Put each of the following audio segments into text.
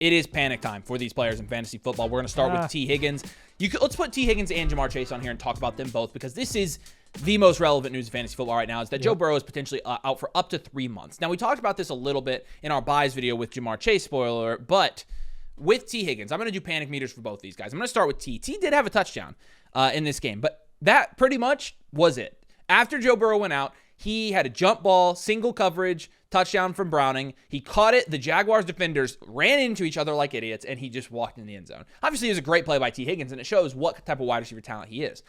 it is panic time for these players in fantasy football. We're going to start with T. Higgins. Let's put T. Higgins and Jamar Chase on here and talk about them both, because this is the most relevant news in fantasy football right now, is that Joe Burrow is potentially out for up to 3 months. Now, we talked about this a little bit in our buys video with Jamar Chase, spoiler, but with T. Higgins, I'm going to do panic meters for both these guys. I'm going to start with T. T did have a touchdown in this game, but that pretty much was it. After Joe Burrow went out, he had a jump ball, single coverage, touchdown from Browning. He caught it. The Jaguars defenders ran into each other like idiots, and he just walked in the end zone. Obviously, it was a great play by T. Higgins, and it shows what type of wide receiver talent he is.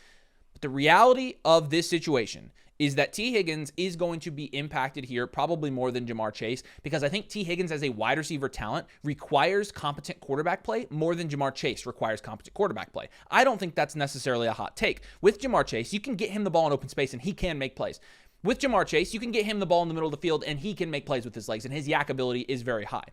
But the reality of this situation is that T. Higgins is going to be impacted here probably more than Jamar Chase, because I think T. Higgins as a wide receiver talent requires competent quarterback play more than Jamar Chase requires competent quarterback play. I don't think that's necessarily a hot take. With Jamar Chase, you can get him the ball in open space, and he can make plays. With Jamar Chase, you can get him the ball in the middle of the field, and he can make plays with his legs, and his yak ability is very high.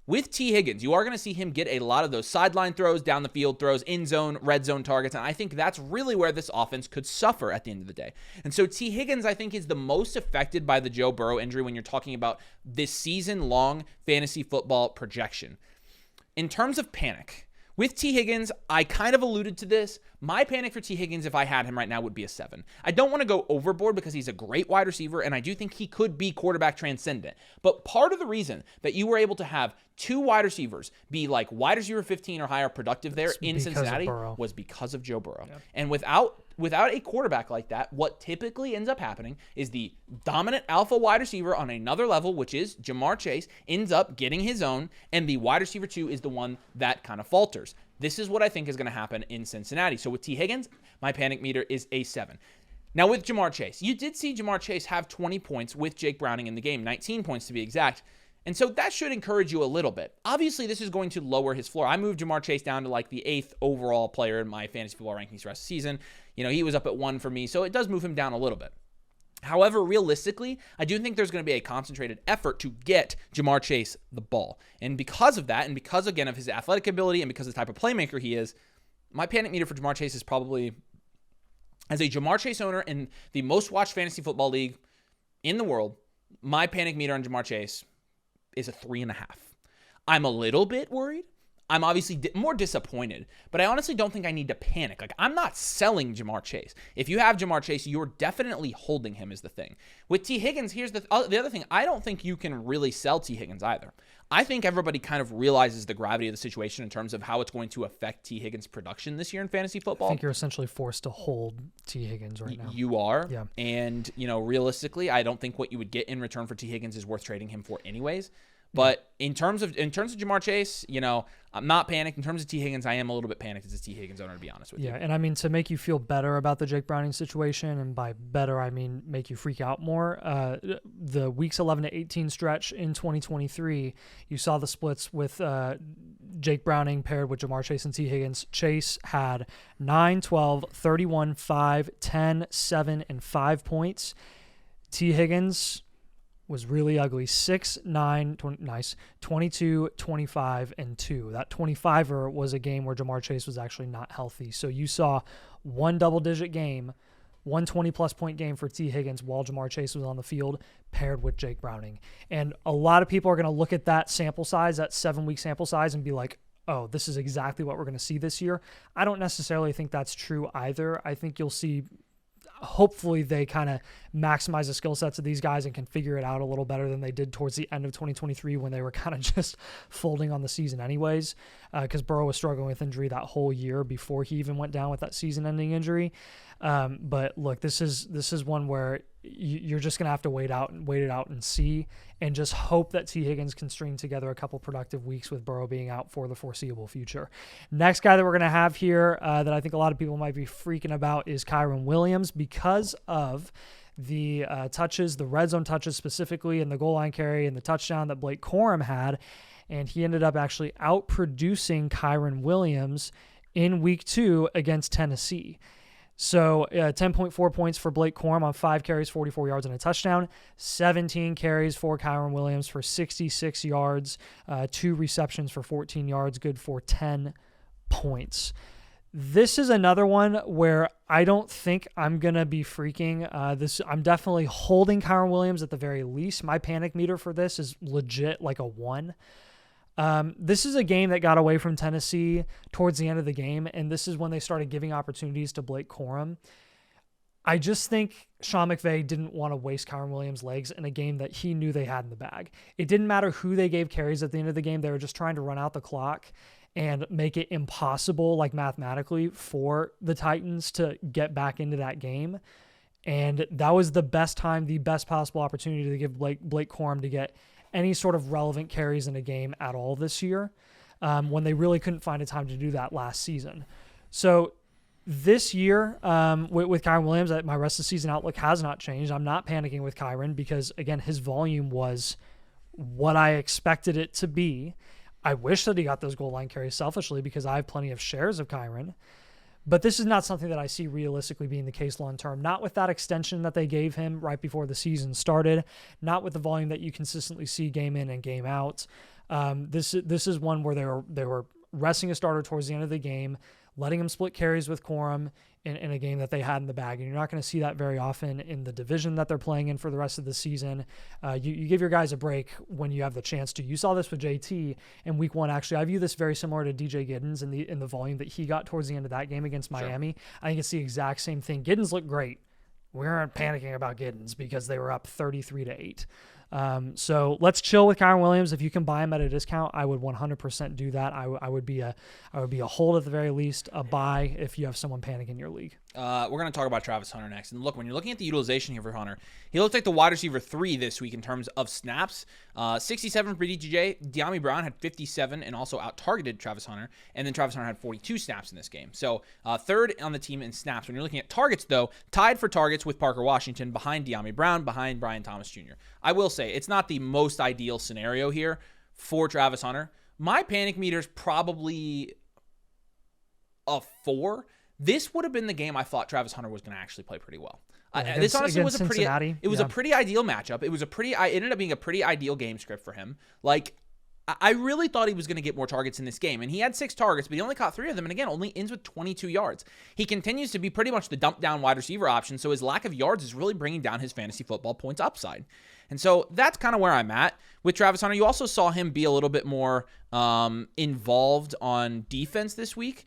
With T. Higgins, you are going to see him get a lot of those sideline throws, down the field throws, end zone, red zone targets, and I think that's really where this offense could suffer at the end of the day. And so T. Higgins, I think, is the most affected by the Joe Burrow injury when you're talking about this season-long fantasy football projection. In terms of panic, with T. Higgins, I kind of alluded to this. My panic for T. Higgins, if I had him right now, would be a 7. I don't want to go overboard because he's a great wide receiver, and I do think he could be quarterback transcendent. But part of the reason that you were able to have 2 wide receivers be like wide receiver 15 or higher productive there in Cincinnati was because of Joe Burrow. Yep. And without a quarterback like that, what typically ends up happening is the dominant alpha wide receiver on another level, which is Jamar Chase, ends up getting his own, and the wide receiver 2 is the one that kind of falters. This is what I think is going to happen in Cincinnati. So with T. Higgins, my panic meter is a 7. Now with Jamar Chase, you did see Jamar Chase have 20 points with Jake Browning in the game, 19 points to be exact. And so that should encourage you a little bit. Obviously, this is going to lower his floor. I moved Jamar Chase down to like the 8th overall player in my fantasy football rankings the rest of the season. You know, he was up at 1 for me, so it does move him down a little bit. However, realistically, I do think there's going to be a concentrated effort to get Jamar Chase the ball. And because of that, and because, again, of his athletic ability and because of the type of playmaker he is, my panic meter for Jamar Chase is probably, as a Jamar Chase owner in the most watched fantasy football league in the world, my panic meter on Jamar Chase is a 3.5. I'm a little bit worried. I'm obviously more disappointed, but I honestly don't think I need to panic. Like, I'm not selling Jamar Chase. If you have Jamar Chase, you're definitely holding him is the thing. With T. Higgins, here's the other thing. I don't think you can really sell T. Higgins either. I think everybody kind of realizes the gravity of the situation in terms of how it's going to affect T. Higgins' production this year in fantasy football. I think you're essentially forced to hold T. Higgins right now. You are. Yeah. And, realistically, I don't think what you would get in return for T. Higgins is worth trading him for anyways. But in terms of Jamar Chase, I'm not panicked. In terms of T. Higgins, I am a little bit panicked as a T. Higgins owner, to be honest with you. Yeah, and I mean, to make you feel better about the Jake Browning situation, and by better, I mean make you freak out more, the weeks 11 to 18 stretch in 2023, you saw the splits with Jake Browning paired with Jamar Chase and T. Higgins. Chase had 9, 12, 31, 5, 10, 7, and 5 points. T. Higgins was really ugly. 6, 9, 20, nice, 22, 25, and 2. That 25er was a game where Jamar Chase was actually not healthy. So you saw one double-digit game, one 20-plus point game for T. Higgins while Jamar Chase was on the field, paired with Jake Browning. And a lot of people are going to look at that sample size, that 7-week sample size, and be like, oh, this is exactly what we're going to see this year. I don't necessarily think that's true either. I think you'll see, hopefully they kind of maximize the skill sets of these guys and can figure it out a little better than they did towards the end of 2023 when they were kind of just folding on the season anyways, because Burrow was struggling with injury that whole year before he even went down with that season-ending injury. But look, this is one where you're just going to have to wait it out and see, and just hope that T. Higgins can string together a couple productive weeks with Burrow being out for the foreseeable future. Next guy that we're going to have here that I think a lot of people might be freaking about is Kyren Williams, because of the touches, the red zone touches specifically, and the goal line carry and the touchdown that Blake Corum had. And he ended up actually outproducing Kyren Williams in week 2 against Tennessee. So 10.4 points for Blake Corum on 5 carries, 44 yards, and a touchdown. 17 carries for Kyren Williams for 66 yards, 2 receptions for 14 yards, good for 10 points. This is another one where I don't think I'm going to be freaking. I'm definitely holding Kyren Williams at the very least. My panic meter for this is legit like a 1. This is a game that got away from Tennessee towards the end of the game, and this is when they started giving opportunities to Blake Corum. I just think Sean McVay didn't want to waste Kyren Williams' legs in a game that he knew they had in the bag. It didn't matter who they gave carries at the end of the game. They were just trying to run out the clock and make it impossible, like mathematically, for the Titans to get back into that game. And that was the best time, the best possible opportunity to give Blake Corum to get any sort of relevant carries in a game at all this year, when they really couldn't find a time to do that last season. So this year, with Kyren Williams, my rest of the season outlook has not changed. I'm not panicking with Kyren because, again, his volume was what I expected it to be. I wish that he got those goal line carries selfishly because I have plenty of shares of Kyren. But this is not something that I see realistically being the case long term. Not with that extension that they gave him right before the season started. Not with the volume that you consistently see game in and game out. This is one where they were resting a starter towards the end of the game, letting him split carries with Corum in a game that they had in the bag. And you're not going to see that very often in the division that they're playing in for the rest of the season. You give your guys a break when you have the chance to. You saw this with JT in week 1. Actually, I view this very similar to DJ Giddens in the volume that he got towards the end of that game against Miami. Sure. I think it's the exact same thing. Giddens looked great. We aren't panicking about Giddens because they were up 33-8. So let's chill with Kyren Williams. If you can buy him at a discount, I would 100% do that. I would be a hold at the very least, a buy if you have someone panicking in your league. We're going to talk about Travis Hunter next. And look, when you're looking at the utilization here for Hunter, he looked like the wide receiver 3 this week in terms of snaps. 67 for DTJ. Dyami Brown had 57 and also out-targeted Travis Hunter. And then Travis Hunter had 42 snaps in this game. So third on the team in snaps. When you're looking at targets, though, tied for targets with Parker Washington, behind Dyami Brown, behind Brian Thomas Jr. I will say, it's not the most ideal scenario here for Travis Hunter. My panic meter is probably a 4. This would have been the game I thought Travis Hunter was going to actually play pretty well. This honestly was a pretty ideal matchup. It ended up being a pretty ideal game script for him. Like, I really thought he was going to get more targets in this game, and he had 6 targets, but he only caught 3 of them, and again, only ends with 22 yards. He continues to be pretty much the dump down wide receiver option, so his lack of yards is really bringing down his fantasy football points upside. And so that's kind of where I'm at with Travis Hunter. You also saw him be a little bit more involved on defense this week.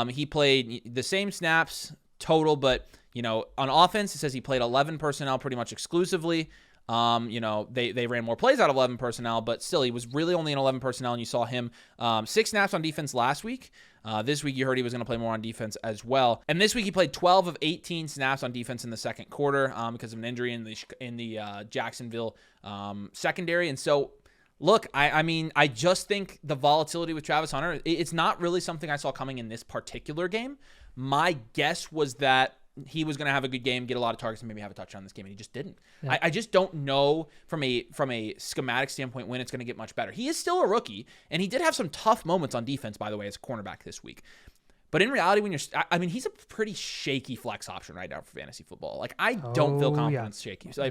He played the same snaps total, but, on offense, it says he played 11 personnel pretty much exclusively. They ran more plays out of 11 personnel, but still, he was really only in 11 personnel, and you saw him 6 snaps on defense last week. This week, you heard he was going to play more on defense as well. And this week, he played 12 of 18 snaps on defense in the second quarter because of an injury in the Jacksonville secondary. And so, look, I just think the volatility with Travis Hunter, it's not really something I saw coming in this particular game. My guess was that he was going to have a good game, get a lot of targets, and maybe have a touchdown in this game, and he just didn't. Yeah. I just don't know from a schematic standpoint when it's going to get much better. He is still a rookie, and he did have some tough moments on defense, by the way, as a cornerback this week. But in reality, he's a pretty shaky flex option right now for fantasy football. Like, I don't feel confident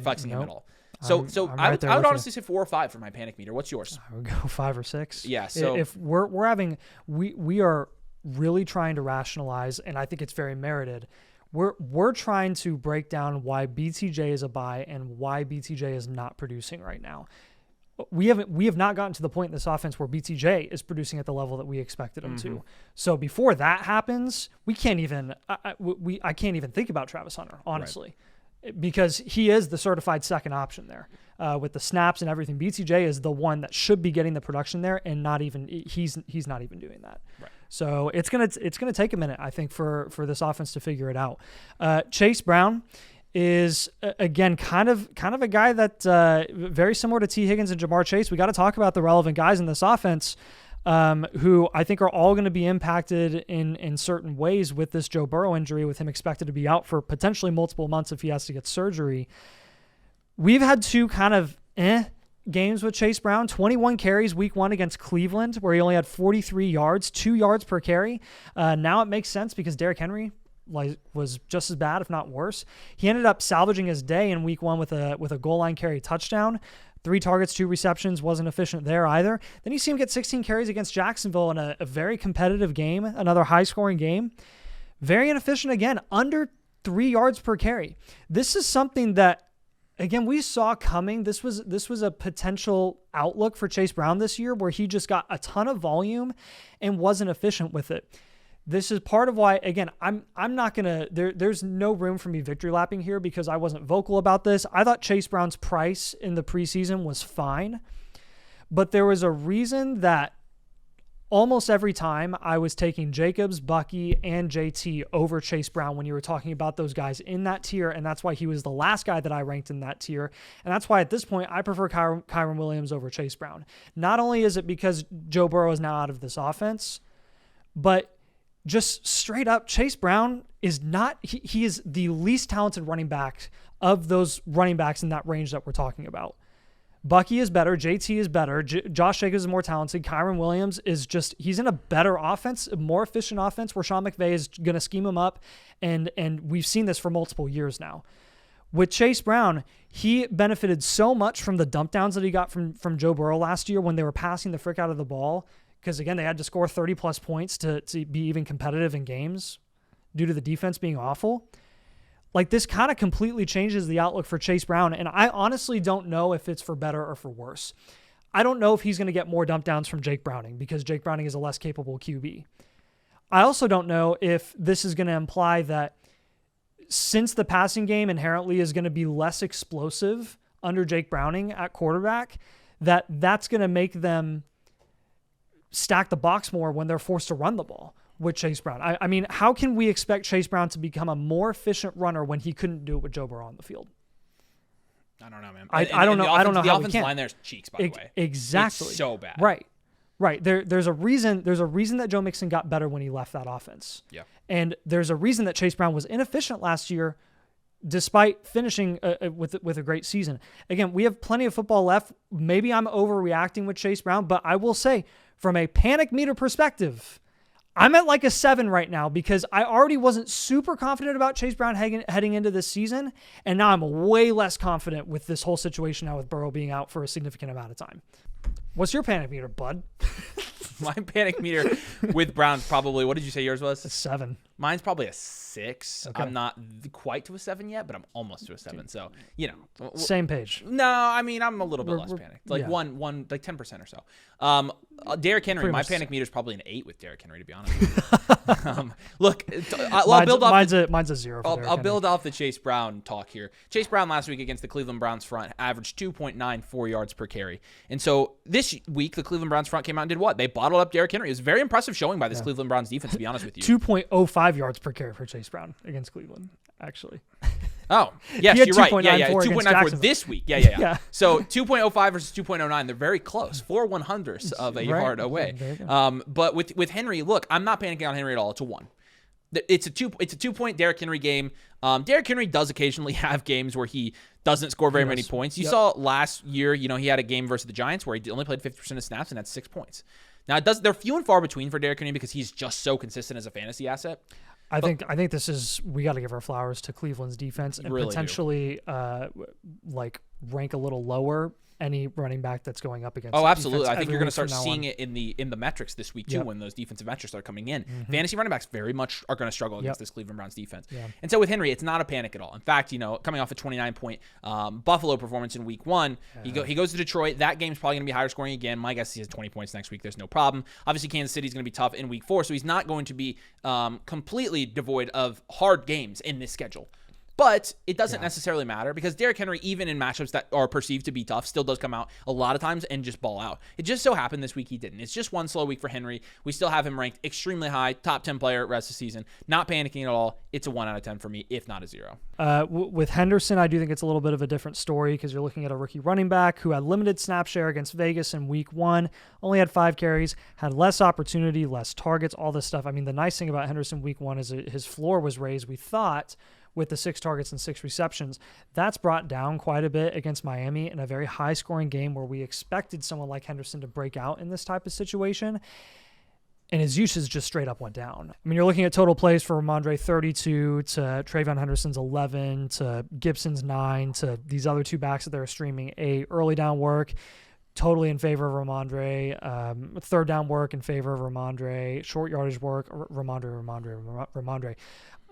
flexing him at all. So I would honestly say 4 or 5 for my panic meter. What's yours? I would go 5 or 6. Yeah. So if we are really trying to rationalize, and I think it's very merited. We're trying to break down why BTJ is a buy and why BTJ is not producing right now. We have not gotten to the point in this offense where BTJ is producing at the level that we expected him to. So before that happens, we can't even I can't even think about Travis Hunter, honestly. Right. Because he is the certified second option there with the snaps and everything. BTJ is the one that should be getting the production there, and he's not even doing that. Right. So it's gonna take a minute, I think, for this offense to figure it out. Chase Brown is again kind of a guy that very similar to T. Higgins and Jamar Chase. We got to talk about the relevant guys in this offense. Who I think are all going to be impacted in certain ways with this Joe Burrow injury, with him expected to be out for potentially multiple months if he has to get surgery. We've had 2 kind of games with Chase Brown. 21 carries week 1 against Cleveland, where he only had 43 yards, 2 yards per carry. Now it makes sense because Derrick Henry was just as bad, if not worse. He ended up salvaging his day in week 1 with a goal line carry touchdown. 3 targets, 2 receptions, wasn't efficient there either. Then you see him get 16 carries against Jacksonville in a very competitive game, another high-scoring game. Very inefficient again, under 3 yards per carry. This is something that again, we saw coming. This was a potential outlook for Chase Brown this year where he just got a ton of volume and wasn't efficient with it. This is part of why, again, I'm not going to, there's no room for me victory lapping here because I wasn't vocal about this. I thought Chase Brown's price in the preseason was fine, but there was a reason that almost every time I was taking Jacobs, Bucky, and JT over Chase Brown when you were talking about those guys in that tier, and that's why he was the last guy that I ranked in that tier, and that's why at this point I prefer Kyren Williams over Chase Brown. Not only is it because Joe Burrow is now out of this offense, but just straight up, Chase Brown is not, he is the least talented running back of those running backs in that range that we're talking about. Bucky is better. JT is better. Josh Jacobs is more talented. Kyren Williams is just, he's in a better offense, a more efficient offense where Sean McVay is going to scheme him up. And we've seen this for multiple years now. With Chase Brown, he benefited so much from the dump downs that he got from Joe Burrow last year when they were passing the frick out of the ball. Because, again, they had to score 30-plus points to be even competitive in games due to the defense being awful. Like, this kind of completely changes the outlook for Chase Brown, and I honestly don't know if it's for better or for worse. I don't know if he's going to get more dump downs from Jake Browning because Jake Browning is a less capable QB. I also don't know if this is going to imply that since the passing game inherently is going to be less explosive under Jake Browning at quarterback, that's going to make them stack the box more when they're forced to run the ball with Chase Brown. I mean, how can we expect Chase Brown to become a more efficient runner when he couldn't do it with Joe Burrow on the field? I don't know, man. I don't know. I don't know the how we offensive can. line there's cheeks, by the way. Exactly. It's so bad. Right. There's a reason that Joe Mixon got better when he left that offense. Yeah. And there's a reason that Chase Brown was inefficient last year, despite finishing with a great season. Again, we have plenty of football left. Maybe I'm overreacting with Chase Brown, but I will say, from a panic meter perspective, I'm at like a 7 right now because I already wasn't super confident about Chase Brown heading into this season, and now I'm way less confident with this whole situation now with Burrow being out for a significant amount of time. What's your panic meter, bud? My panic meter with Brown's probably, what did you say yours was? A 7. Mine's probably a 6. Okay. I'm not quite to a 7 yet, but I'm almost to a 7. So, Same page. No, I mean, I'm a little bit less panicked. Like yeah. one, like 10% or so. Derrick Henry, Pretty my much panic meter is probably an 8 with Derrick Henry, to be honest with you. Look, I'll build off. Mine's a 0. I'll build off the Chase Brown talk here. Chase Brown last week against the Cleveland Browns front averaged 2.94 yards per carry. And so this week, the Cleveland Browns front came out and did what? They bottled up Derrick Henry. It was a very impressive showing by this Cleveland Browns defense, to be honest with you. 2.05 yards per carry for Chase Brown against Cleveland, actually. Oh, yes, you're right. Yeah. 2.94 this week. Yeah. So 2.05 versus 2.09, they're very close. 4/100ths of a yard away. But with Henry, look, I'm not panicking on Henry at all. It's a 1. It's a 2-point Derrick Henry game. Derrick Henry does occasionally have games where he doesn't score very many points. You saw last year, he had a game versus the Giants where he only played 50% of snaps and had 6 points. Now, they're few and far between for Derrick Henry because he's just so consistent as a fantasy asset. I think this is, we got to give our flowers to Cleveland's defense and really potentially rank a little lower any running back that's going up against. Oh, absolutely. I think you're going to start seeing it in the metrics this week too, when those defensive metrics are coming in. Mm-hmm. Fantasy running backs very much are going to struggle against this Cleveland Browns defense. Yeah. And so with Henry, it's not a panic at all. In fact, coming off a 29-point Buffalo performance in week 1, he goes to Detroit. That game's probably going to be higher scoring again. My guess is he has 20 points next week. There's no problem. Obviously, Kansas City's going to be tough in week 4, so he's not going to be completely devoid of hard games in this schedule. But it doesn't necessarily matter because Derrick Henry, even in matchups that are perceived to be tough, still does come out a lot of times and just ball out. It just so happened this week he didn't. It's just one slow week for Henry. We still have him ranked extremely high, top 10 player rest of the season. Not panicking at all. It's a 1 out of 10 for me, if not a 0. With Henderson, I do think it's a little bit of a different story because you're looking at a rookie running back who had limited snap share against Vegas in week 1, only had 5 carries, had less opportunity, less targets, all this stuff. I mean, the nice thing about Henderson week 1 is his floor was raised, we thought, with the 6 targets and 6 receptions. That's brought down quite a bit against Miami in a very high-scoring game where we expected someone like Henderson to break out in this type of situation, and his usage just straight up went down. I mean, you're looking at total plays for Ramondre 32 to TreyVeon Henderson's 11 to Gibson's 9 to these other 2 backs that they're streaming 8. Early down work, totally in favor of Ramondre. Third down work in favor of Ramondre. Short yardage work, Ramondre.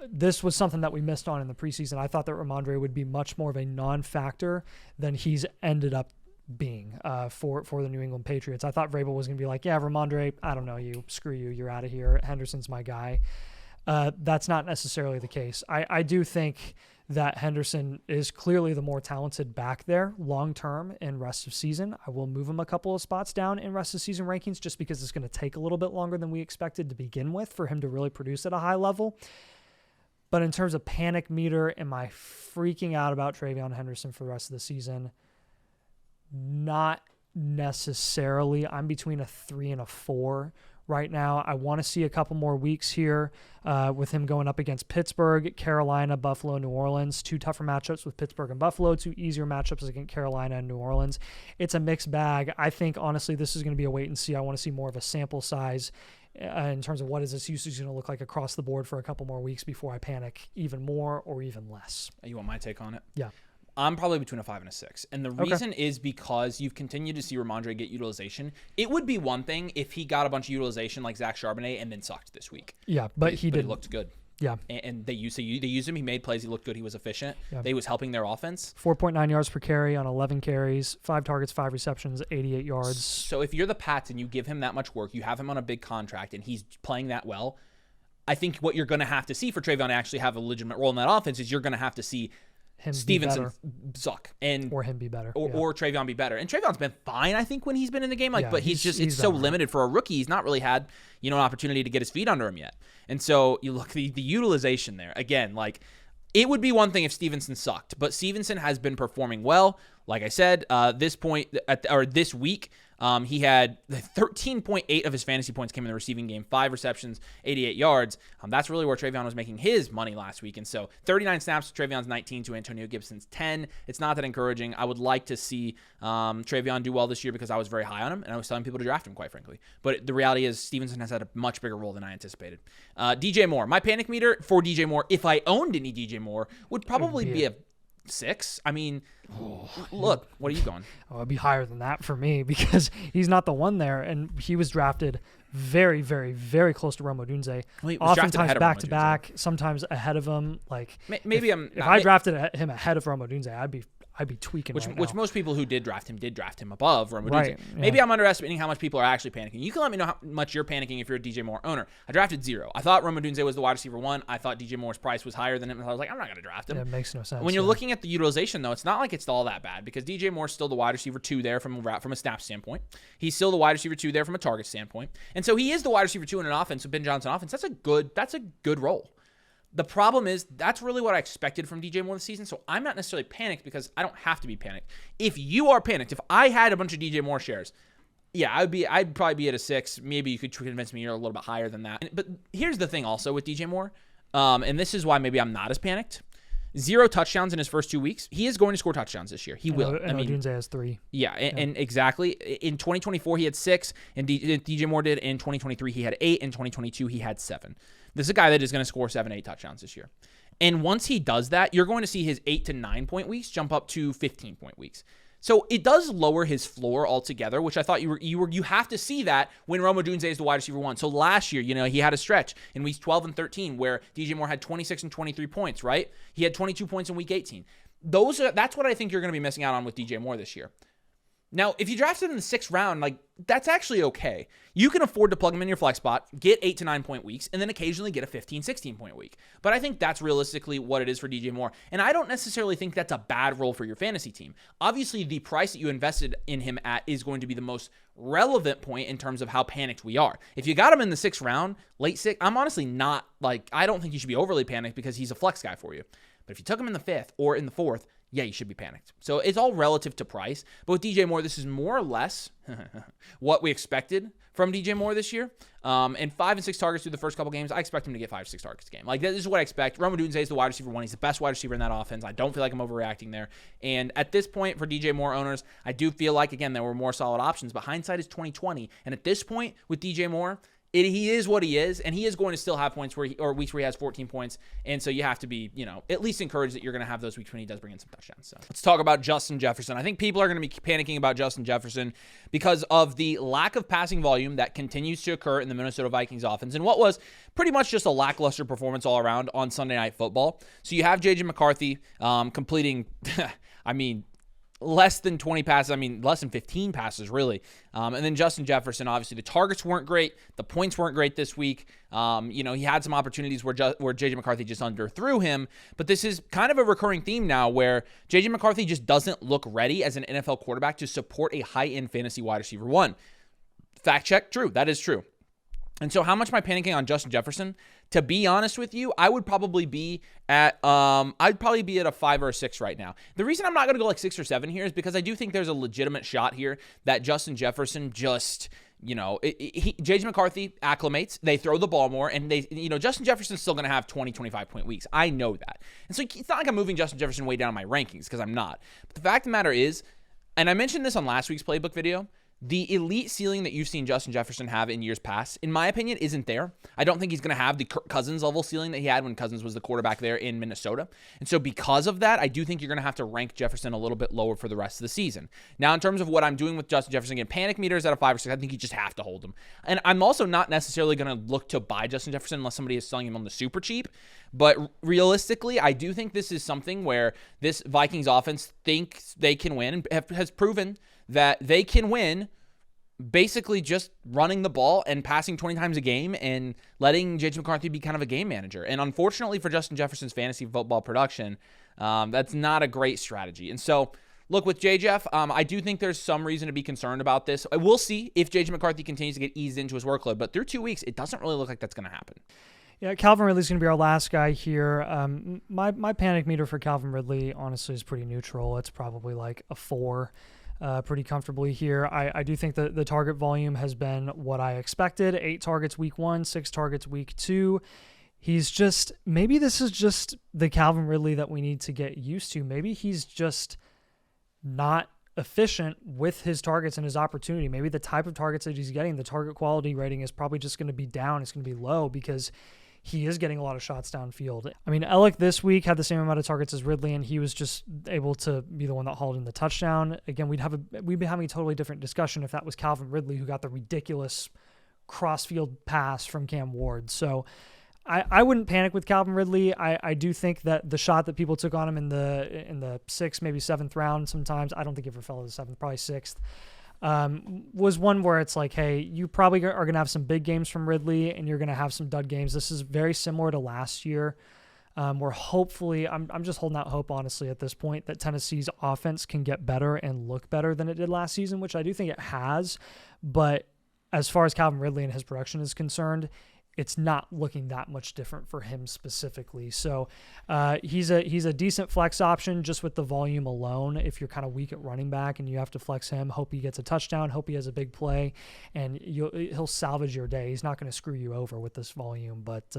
this was something that we missed on in the preseason. I thought that Ramondre would be much more of a non-factor than he's ended up being for the New England Patriots. I thought Vrabel was going to be like, yeah, Ramondre, I don't know you, screw you, you're out of here. Henderson's my guy. That's not necessarily the case. I do think that Henderson is clearly the more talented back there long-term in rest of season. I will move him a couple of spots down in rest of season rankings just because it's going to take a little bit longer than we expected to begin with for him to really produce at a high level. But in terms of panic meter, am I freaking out about TreyVeon Henderson for the rest of the season? Not necessarily. I'm between a 3 and a 4 right now. I want to see a couple more weeks here with him going up against Pittsburgh, Carolina, Buffalo, New Orleans. 2 tougher matchups with Pittsburgh and Buffalo, 2 easier matchups against Carolina and New Orleans. It's a mixed bag. I think, honestly, this is going to be a wait and see. I want to see more of a sample size in terms of what is this usage going to look like across the board for a couple more weeks before I panic even more or even less. You want my take on it? Yeah. I'm probably between a 5 and a 6. And the reason is because you've continued to see Ramondre get utilization. It would be one thing if he got a bunch of utilization like Zach Charbonnet and then sucked this week. Yeah, but he looked good. Yeah. And they used him. He made plays. He looked good. He was efficient. Yeah. He was helping their offense. 4.9 yards per carry on 11 carries, 5 targets, 5 receptions, 88 yards. So if you're the Pats and you give him that much work, you have him on a big contract, and he's playing that well, I think what you're going to have to see for TreyVeon to actually have a legitimate role in that offense is you're going to have to see him Stevenson suck or him be better, or TreyVeon be better. And TreyVeon's been fine, I think, when he's been in the game. But he's it's so limited for a rookie. He's not really had an opportunity to get his feet under him yet. And so you look the utilization there again. It would be one thing if Stevenson sucked, but Stevenson has been performing well. Like I said, this week, he had 13.8 of his fantasy points came in the receiving game, 5 receptions, 88 yards. That's really where TreyVeon was making his money last week. And so 39 snaps to TreyVeon's 19 to Antonio Gibson's 10. It's not that encouraging. I would like to see TreyVeon do well this year because I was very high on him, and I was telling people to draft him, quite frankly. But the reality is Stevenson has had a much bigger role than I anticipated. DJ Moore. My panic meter for DJ Moore, if I owned any DJ Moore, would probably be a 6. I mean, look, what are you going? Oh, it'd be higher than that for me because he's not the one there, and he was drafted very, very, very close to Rome Odunze. Well, oftentimes back to back, sometimes ahead of him. If I drafted him ahead of Rome Odunze, I'd be tweaking which most people who did draft him above Rome Odunze. Right, yeah. Maybe I'm underestimating how much people are actually panicking. You can let me know how much you're panicking if you're a DJ Moore owner. I drafted 0. I thought Rome Odunze was the wide receiver 1. I thought DJ Moore's price was higher than him, and I was like, I'm not going to draft him. It makes no sense. When you're looking at the utilization, though, it's not like it's all that bad because DJ Moore's still the wide receiver 2 there from a snap standpoint. He's still the wide receiver 2 there from a target standpoint. And so he is the wide receiver 2 in an offense, a Ben Johnson offense. That's a good role. The problem is that's really what I expected from DJ Moore this season, so I'm not necessarily panicked because I don't have to be panicked. If you are panicked, if I had a bunch of DJ Moore shares, yeah, I'd probably be at a 6. Maybe you could convince me you're a little bit higher than that. But here's the thing also with DJ Moore, and this is why maybe I'm not as panicked. 0 touchdowns in his first 2 weeks. He is going to score touchdowns this year. He will. And Odunze has 3. Yeah, and exactly. In 2024, he had 6, and DJ Moore did. In 2023, he had 8. In 2022, he had 7. This is a guy that is going to score 7, 8 touchdowns this year. And once he does that, you're going to see his 8 to 9 point weeks jump up to 15 point weeks. So it does lower his floor altogether, which I thought you have to see that when Rome Odunze is the wide receiver 1. So last year, he had a stretch in weeks 12 and 13 where DJ Moore had 26 and 23 points, right? He had 22 points in week 18. That's what I think you're going to be missing out on with DJ Moore this year. Now, if you drafted him in the 6th round, that's actually okay. You can afford to plug him in your flex spot, get 8 to 9 point weeks, and then occasionally get a 15, 16 point week. But I think that's realistically what it is for DJ Moore. And I don't necessarily think that's a bad role for your fantasy team. Obviously, the price that you invested in him at is going to be the most relevant point in terms of how panicked we are. If you got him in the 6th round, late 6th, I'm honestly not I don't think you should be overly panicked because he's a flex guy for you. But if you took him in the 5th or in the 4th, yeah, you should be panicked. So it's all relative to price. But with DJ Moore, this is more or less what we expected from DJ Moore this year. And 5 and 6 targets through the first couple games, I expect him to get 5 or 6 targets a game. This is what I expect. Rome Odunze is the wide receiver 1. He's the best wide receiver in that offense. I don't feel like I'm overreacting there. And at this point for DJ Moore owners, I do feel like, again, there were more solid options. But hindsight is 20/20. And at this point with DJ Moore, he is what he is, and he is going to still have points or weeks where he has 14 points. And so you have to be, at least encouraged that you're going to have those weeks when he does bring in some touchdowns. So let's talk about Justin Jefferson. I think people are going to be panicking about Justin Jefferson because of the lack of passing volume that continues to occur in the Minnesota Vikings offense, and what was pretty much just a lackluster performance all around on Sunday Night Football. So you have J.J. McCarthy completing, less than 20 passes. Less than 15 passes, really. And then Justin Jefferson, obviously, the targets weren't great. The points weren't great this week. He had some opportunities where J.J. McCarthy just underthrew him. But this is kind of a recurring theme now where J.J. McCarthy just doesn't look ready as an NFL quarterback to support a high-end fantasy wide receiver one. Fact check, true. That is true. And so how much am I panicking on Justin Jefferson? To be honest with you, I would probably be at a 5 or a 6 right now. The reason I'm not going to go like 6 or 7 here is because I do think there's a legitimate shot here that Justin Jefferson just, J.J. McCarthy acclimates, they throw the ball more, and Justin Jefferson's still going to have 20, 25-point weeks. I know that. And so it's not like I'm moving Justin Jefferson way down in my rankings because I'm not. But the fact of the matter is, and I mentioned this on last week's playbook video, the elite ceiling that you've seen Justin Jefferson have in years past, in my opinion, isn't there. I don't think he's going to have the Kirk Cousins level ceiling that he had when Cousins was the quarterback there in Minnesota. And so because of that, I do think you're going to have to rank Jefferson a little bit lower for the rest of the season. Now, in terms of what I'm doing with Justin Jefferson, again, panic meters at a 5 or 6, I think you just have to hold him. And I'm also not necessarily going to look to buy Justin Jefferson unless somebody is selling him on the super cheap. But realistically, I do think this is something where this Vikings offense thinks they can win and has proven that they can win basically just running the ball and passing 20 times a game and letting J.J. McCarthy be kind of a game manager. And unfortunately for Justin Jefferson's fantasy football production, that's not a great strategy. And so, look, with J-Jeff, I do think there's some reason to be concerned about this. We'll see if J.J. McCarthy continues to get eased into his workload. But through 2 weeks, it doesn't really look like that's going to happen. Yeah, Calvin Ridley's going to be our last guy here. My panic meter for Calvin Ridley, honestly, is pretty neutral. It's probably like a 4. Pretty comfortably here. I do think that the target volume has been what I expected. 8 targets week 1, 6 targets week 2. Maybe this is just the Calvin Ridley that we need to get used to. Maybe he's just not efficient with his targets and his opportunity. Maybe the type of targets that he's getting, the target quality rating is probably just going to be down. It's going to be low because he is getting a lot of shots downfield. Ellick this week had the same amount of targets as Ridley, and he was just able to be the one that hauled in the touchdown. Again, we'd be having a totally different discussion if that was Calvin Ridley who got the ridiculous cross-field pass from Cam Ward. So I wouldn't panic with Calvin Ridley. I do think that the shot that people took on him in the 6th, maybe 7th round sometimes, I don't think he ever fell to the 7th, probably 6th, was one where it's like, hey, you probably are going to have some big games from Ridley and you're going to have some dud games. This is very similar to last year, where hopefully, I'm just holding out hope, honestly, at this point, that Tennessee's offense can get better and look better than it did last season, which I do think it has. But as far as Calvin Ridley and his production is concerned, it's not looking that much different for him specifically. So he's a decent flex option just with the volume alone. If you're kind of weak at running back and you have to flex him, hope he gets a touchdown, hope he has a big play, and he'll salvage your day. He's not going to screw you over with this volume, but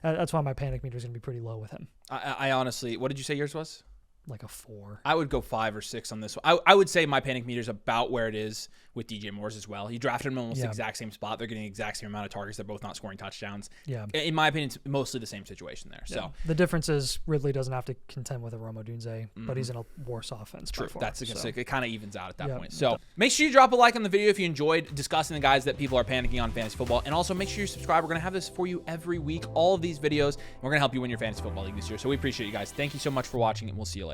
that's why my panic meter is going to be pretty low with him. I honestly, what did you say yours was? Like a 4. I would go 5 or 6 on this one. I would say my panic meter is about where it is with DJ Moore's as well. He drafted him in almost the exact same spot. They're getting the exact same amount of targets. They're both not scoring touchdowns. Yeah. In my opinion, it's mostly the same situation there. Yeah. So the difference is Ridley doesn't have to contend with a Rome Odunze, but he's in a worse offense. True. It kind of evens out at that point. So make sure you drop a like on the video if you enjoyed discussing the guys that people are panicking on fantasy football. And also make sure you subscribe. We're going to have this for you every week, all of these videos. And we're going to help you win your fantasy football league this year. So we appreciate you guys. Thank you so much for watching, and we'll see you later.